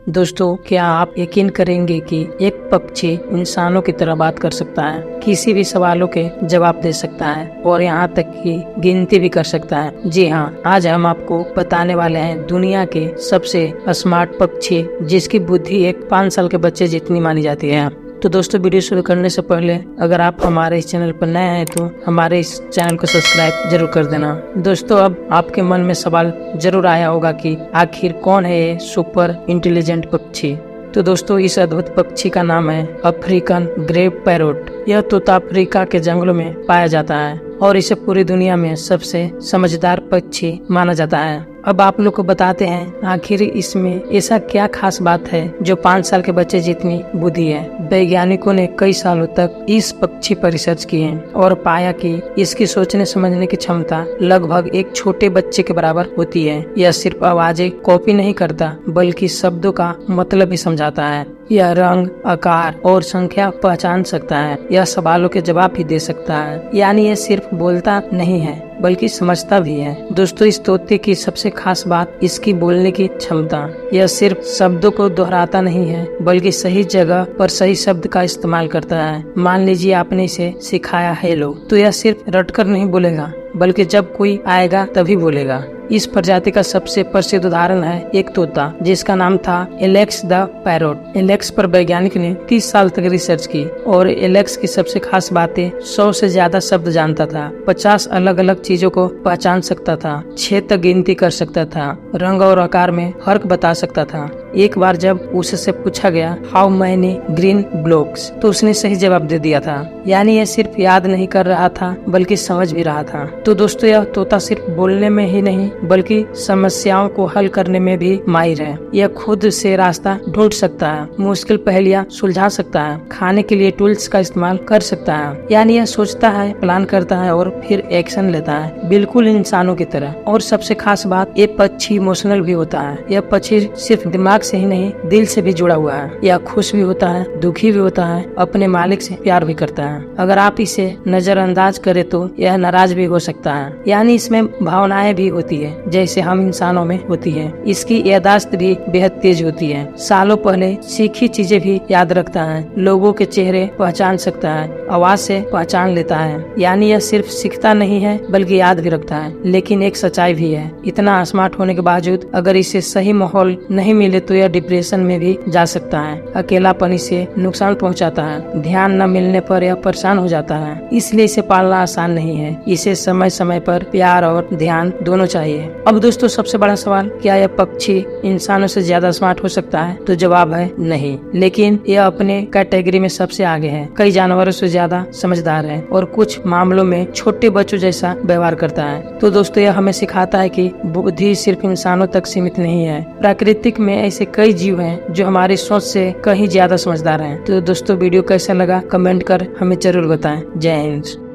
दोस्तों, क्या आप यकीन करेंगे कि एक पक्षी इंसानों की तरह बात कर सकता है, किसी भी सवालों के जवाब दे सकता है और यहाँ तक कि गिनती भी कर सकता है। जी हाँ, आज हम आपको बताने वाले हैं दुनिया के सबसे स्मार्ट पक्षी जिसकी बुद्धि एक 5 साल के बच्चे जितनी मानी जाती है। तो दोस्तों, वीडियो शुरू करने से पहले अगर आप हमारे इस चैनल पर नए हैं तो हमारे इस चैनल को सब्सक्राइब जरूर कर देना। दोस्तों, अब आपके मन में सवाल जरूर आया होगा कि आखिर कौन है ये सुपर इंटेलिजेंट पक्षी। तो दोस्तों, इस अद्भुत पक्षी का नाम है अफ्रीकन ग्रे पैरोट। यह तोता अफ्रीका के जंगलों में पाया जाता है और इसे पूरी दुनिया में सबसे समझदार पक्षी माना जाता है। अब आप लोग को बताते हैं आखिर इसमें ऐसा क्या खास बात है जो 5 साल के बच्चे जितनी बुद्धि है। वैज्ञानिकों ने कई सालों तक इस पक्षी पर रिसर्च की है और पाया कि इसकी सोचने समझने की क्षमता लगभग एक छोटे बच्चे के बराबर होती है। यह सिर्फ आवाजें कॉपी नहीं करता बल्कि शब्दों का मतलब भी समझाता है। यह रंग, आकार और संख्या पहचान सकता है। यह सवालों के जवाब भी दे सकता है। यानी यह सिर्फ बोलता नहीं है बल्कि समझता भी है। दोस्तों, इस तोते की सबसे खास बात इसकी बोलने की क्षमता। यह सिर्फ शब्दों को दोहराता नहीं है बल्कि सही जगह पर सही शब्द का इस्तेमाल करता है। मान लीजिए आपने इसे सिखाया हेलो, तो यह सिर्फ रटकर नहीं बोलेगा बल्कि जब कोई आएगा तभी बोलेगा। इस प्रजाति का सबसे प्रसिद्ध उदाहरण है एक तोता जिसका नाम था एलेक्स द पैरोट। एलेक्स पर वैज्ञानिक ने 30 साल तक रिसर्च की और एलेक्स की सबसे खास बातें 100 से ज्यादा शब्द जानता था, 50 अलग अलग चीजों को पहचान सकता था, 6 तक गिनती कर सकता था, रंग और आकार में फर्क बता सकता था। एक बार जब उससे पूछा गया हाउ मैनी ग्रीन ब्लॉक्स, तो उसने सही जवाब दे दिया था। यानी यह सिर्फ याद नहीं कर रहा था बल्कि समझ भी रहा था। तो दोस्तों, यह तोता सिर्फ बोलने में ही नहीं बल्कि समस्याओं को हल करने में भी माहिर है। यह खुद से रास्ता ढूंढ सकता है, मुश्किल पहेलियां सुलझा सकता है, खाने के लिए टूल्स का इस्तेमाल कर सकता है। यानी यह सोचता है, प्लान करता है और फिर एक्शन लेता है, बिल्कुल इंसानों की तरह। और सबसे खास बात, ये पक्षी इमोशनल भी होता है। यह पक्षी सिर्फ दिमाग से ही नहीं दिल से भी जुड़ा हुआ है। यह खुश भी होता है, दुखी भी होता है, अपने मालिक से प्यार भी करता है। अगर आप इसे नजरअंदाज करें तो यह नाराज भी हो सकता है। यानी इसमें भावनाएं भी होती है जैसे हम इंसानों में होती है। इसकी याददाश्त भी बेहद तेज होती है। सालों पहले सीखी चीजें भी याद रखता है, लोगों के चेहरे पहचान सकता है, आवाज से पहचान लेता है। यानी यह सिर्फ सीखता नहीं है बल्कि याद भी रखता है। लेकिन एक सच्चाई भी है, इतना स्मार्ट होने के बावजूद अगर इसे सही माहौल नहीं मिले तो यह डिप्रेशन में भी जा सकता है। अकेलापन इसे नुकसान पहुंचाता है, ध्यान न मिलने पर यह परेशान हो जाता है। इसलिए इसे पालना आसान नहीं है। इसे समय समय पर प्यार और ध्यान दोनों चाहिए। अब दोस्तों, सबसे बड़ा सवाल, क्या यह पक्षी इंसानों से ज्यादा स्मार्ट हो सकता है? तो जवाब है नहीं, लेकिन यह अपने कैटेगरी में सबसे आगे है। कई जानवरों से ज्यादा समझदार है और कुछ मामलों में छोटे बच्चों जैसा व्यवहार करता है। तो दोस्तों, यह हमें सिखाता है कि बुद्धि सिर्फ इंसानों तक सीमित नहीं है। प्राकृतिक में ऐसे कई जीव हैं जो हमारी सोच से कहीं ज्यादा समझदार हैं। तो दोस्तों, वीडियो कैसा लगा कमेंट कर हमें जरूर बताएं। जय हिंद।